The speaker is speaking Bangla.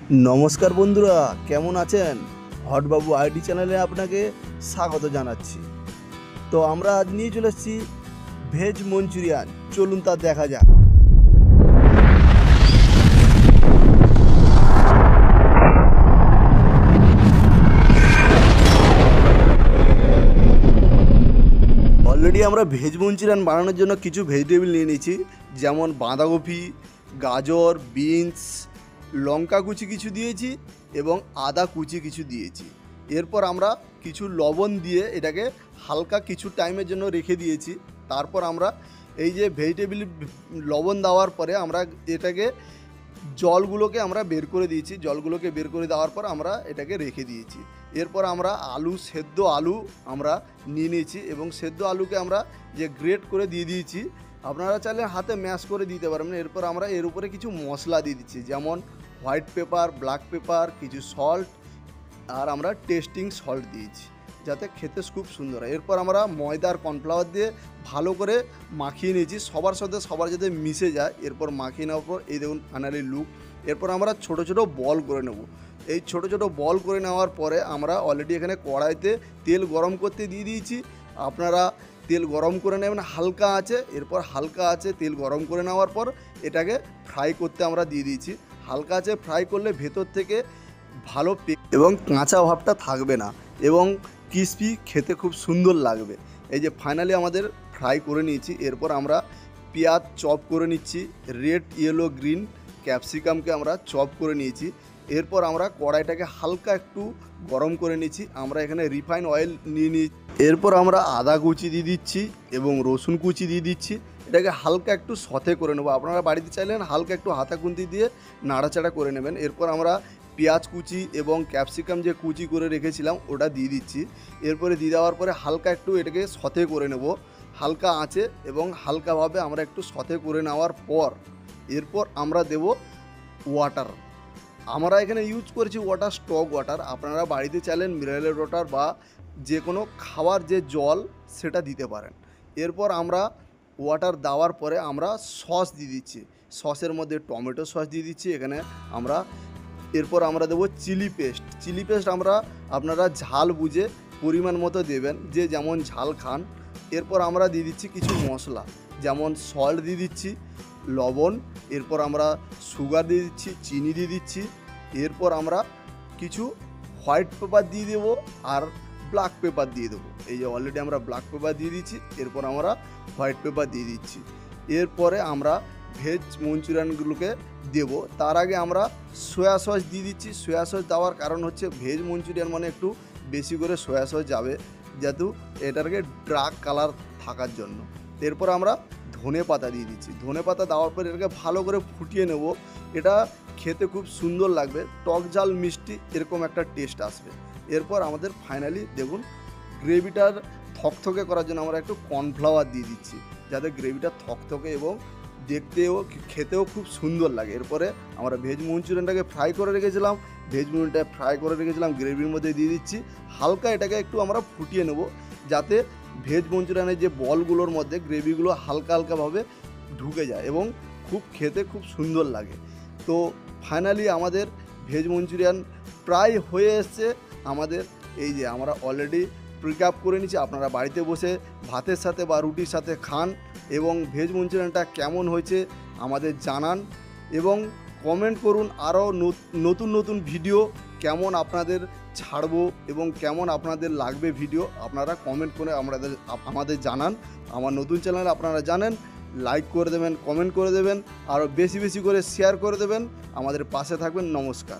नमस्कार बंधुरा केमन आছেন হটবাবু আইডি চ্যানেলে আপনাকে স্বাগত জানাচ্ছি। তো আমরা আজ নিয়ে চলে এসেছি ভেজ মঞ্চুরিয়ান, চলুন তা দেখা যাক। অলরেডি আমরা ভেজ মঞ্চুরিয়ান বানানোর জন্য কিছু ভেজিটেবল নিয়ে নিয়েছি, যেমন বাঁধাকপি, গাজর, বিনস, লঙ্কা কুচি কিছু দিয়েছি এবং আদা কুচি কিছু দিয়েছি। এরপর আমরা কিছু লবণ দিয়ে এটাকে হালকা কিছু টাইমের জন্য রেখে দিয়েছি। তারপর আমরা এই যে ভেজিটেবল লবণ দেওয়ার পরে আমরা এটাকে জলগুলোকে আমরা বের করে দিয়েছি। জলগুলোকে বের করে দেওয়ার পর আমরা এটাকে রেখে দিয়েছি। এরপর আমরা সেদ্ধ আলু আমরা নিয়ে নিয়েছি এবং সেদ্ধ আলুকে আমরা যে গ্রেট করে দিয়ে দিয়েছি। আপনারা চাইলে হাতে ম্যাশ করে দিতে পারবেন। এরপর আমরা এর উপরে কিছু মশলা দিয়ে দিচ্ছি, যেমন হোয়াইট পেপার, ব্ল্যাক পেপার, কিছু সল্ট, আর আমরা টেস্টিং সল্ট দিয়েছি যাতে খেতে খুব সুন্দর হয়। এরপর আমরা ময়দার কর্নফ্লাওয়ার দিয়ে ভালো করে মাখিয়ে নিয়েছি, সবার সাথে সবার যাতে মিশে যায়। এরপর মাখিয়ে নেওয়ার পর এই দেখুন ফাইনালি লুক। এরপর আমরা ছোট ছোট বল করে নেব। এই ছোট ছোট বল করে নেওয়ার পরে আমরা অলরেডি এখানে কড়াইতে তেল গরম করতে দিয়ে দিয়েছি। আপনারা তেল গরম করে নেবেন হালকা আছে। এরপর হালকা আছে তেল গরম করে নেওয়ার পর এটাকে ফ্রাই করতে আমরা দিয়ে দিয়েছি। হালকা আছে ফ্রাই করলে ভেতর থেকে ভালো এবং কাঁচা ভাবটা থাকবে না এবং ক্রিসপি, খেতে খুব সুন্দর লাগবে। এই যে ফাইনালি আমাদের ফ্রাই করে নিয়েছি। এরপর আমরা পেঁয়াজ চপ করে নিচ্ছি, রেড, ইয়েলো, গ্রিন ক্যাপসিকামকে আমরা চপ করে নিয়েছি। এরপর আমরা কড়াইটাকে হালকা একটু গরম করে নিচ্ছি। আমরা এখানে রিফাইন অয়েল নিয়ে নিচ্ছি। এরপর আমরা আদা কুচি দিয়ে দিচ্ছি এবং রসুন কুচি দিয়ে দিচ্ছি। এটাকে হালকা একটু সতে করে নেবো। আপনারা বাড়িতে চাইলেন হালকা একটু হাতা খুন্তি দিয়ে নাড়াচাড়া করে নেবেন। এরপর আমরা পেঁয়াজ কুচি এবং ক্যাপসিকাম যে কুচি করে রেখেছিলাম ওটা দিয়ে দিচ্ছি। এরপরে দিয়ে দেওয়ার পরে হালকা একটু এটাকে সতে করে নেব হালকা আঁচে এবং হালকাভাবে আমরা একটু সতে করে নেওয়ার পর এরপর আমরা দেব ওয়াটার। আমরা এখানে ইউজ করেছি ওয়াটার, স্টক ওয়াটার। আপনারা বাড়িতে চাইলেন মিনারেল ওয়াটার বা যে কোনো খাওয়ার যে জল সেটা দিতে পারেন। এরপর আমরা ওয়াটার দেওয়ার পরে আমরা সস দিয়ে দিচ্ছি। সসের মধ্যে টমেটো সস দিয়ে দিচ্ছি এখানে আমরা। এরপর আমরা দেবো চিলি পেস্ট। চিলি পেস্ট আপনারা ঝাল বুঝে পরিমাণ মতো দেবেন, যে যেমন ঝাল খান। এরপর আমরা দিয়ে দিচ্ছি কিছু মশলা, যেমন সল্ট দিয়ে দিচ্ছি, লবণ। এরপর আমরা সুগার দিয়ে দিচ্ছি, চিনি দিয়ে দিচ্ছি। এরপর আমরা কিছু হোয়াইট পেপার দিয়ে দেবো আর ব্ল্যাক পেপার দিয়ে দেবো। এই যে অলরেডি আমরা ব্ল্যাক পেপার দিয়ে দিচ্ছি। এরপর আমরা হোয়াইট পেপার দিয়ে দিচ্ছি। এরপরে আমরা ভেজ মঞ্চুরিয়ানগুলোকে দেব। তার আগে আমরা সয়া সস দিয়ে দিচ্ছি। সয়া সস দেওয়ার কারণ হচ্ছে ভেজ মঞ্চুরিয়ান মানে একটু বেশি করে সয়া সস যাবে, যেহেতু এটাকে ডার্ক কালার থাকার জন্য। এরপর আমরা ধনে পাতা দিয়ে দিচ্ছি। ধনে পাতা দেওয়ার পর এটাকে ভালো করে ফুটিয়ে নেব। এটা খেতে খুব সুন্দর লাগবে, টক ঝাল মিষ্টি এরকম একটা টেস্ট আসবে। এরপর আমাদের ফাইনালি দেখুন গ্রেভিটার থকথকে করার জন্য আমরা একটু কর্নফ্লাওয়ার দিয়ে দিচ্ছি, যাতে গ্রেভিটা থকথকে এবং দেখতেও খেতেও খুব সুন্দর লাগে। এরপরে আমরা ভেজ মঞ্চুরিয়ানটাকে ফ্রাই করে রেখেছিলাম, গ্রেভির মধ্যে দিয়ে দিচ্ছি। হালকা এটাকে একটু আমরা ফুটিয়ে নেব, যাতে ভেজ মঞ্চুরিয়ানের যে বলগুলোর মধ্যে গ্রেভিগুলো হালকা হালকাভাবে ঢুকে যায় এবং খেতে খুব সুন্দর লাগে। তো ফাইনালি আমাদের ভেজ মঞ্চুরিয়ান প্রায় হয়ে এসছে আমাদের। এই যে আমরা অলরেডি প্রিকআপ করে নিচ্ছি। আপনারা বাড়িতে বসে ভাতের সাথে বা রুটির সাথে খান এবং ভেজ মঞ্চুরিয়ানটা কেমন হয়েছে আমাদের জানান এবং কমেন্ট করুন। আরও নতুন নতুন ভিডিও কেমন আপনাদের ছাড়বো এবং কেমন আপনাদের লাগবে ভিডিও আপনারা কমেন্ট করে আমাদের জানান। আমার নতুন চ্যানেল আপনারা জানেন, লাইক করে দেবেন, কমেন্ট করে দেবেন, আরও বেশি বেশি করে শেয়ার করে দেবেন। আমাদের পাশে থাকবেন। নমস্কার।